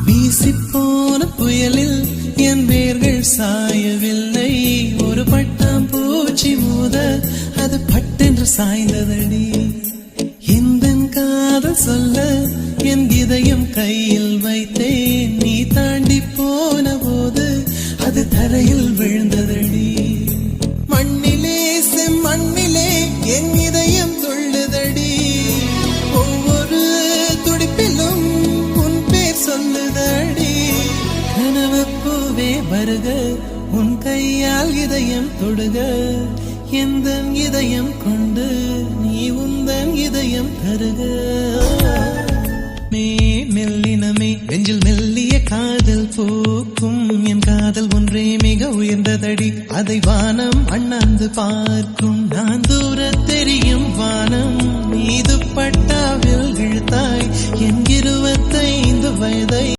வீசிப்போன புயலில் என் வேர்கள் சாயவில்லை. ஒரு பட்டாம் பூச்சி மோத அது பட்டென்று சாய்ந்ததடி. இந்த காதல் சொல்ல என் இதயம் கையில் வைத்தேன். நீ தாண்டி போன போது அது தரையில் விழுந்ததடி. மண்ணிலே செம்மண்ணிலே என் இதயம் துள்ளுதடி. ஒவ்வொரு துடிப்பிலும் உன் பேர் சொல்லுதடி. கனவு பூவே வருக, உன் கையால் இதயம் தொடுக. எந்த இதயம் கொண்டு நீ உந்தன் இதயம் தருக. மெல்லினமே நெஞ்சில் மெல்லிய காதல் பூக்கும். என் காதல் ஒன்றே மிக உயர்ந்ததடி. அதை வானம் அண்ணாந்து பார்க்கும். நான் தூர தெரியும் வானம் மீது பட்டாவில் இழுத்தாய் என் 25 வயதை.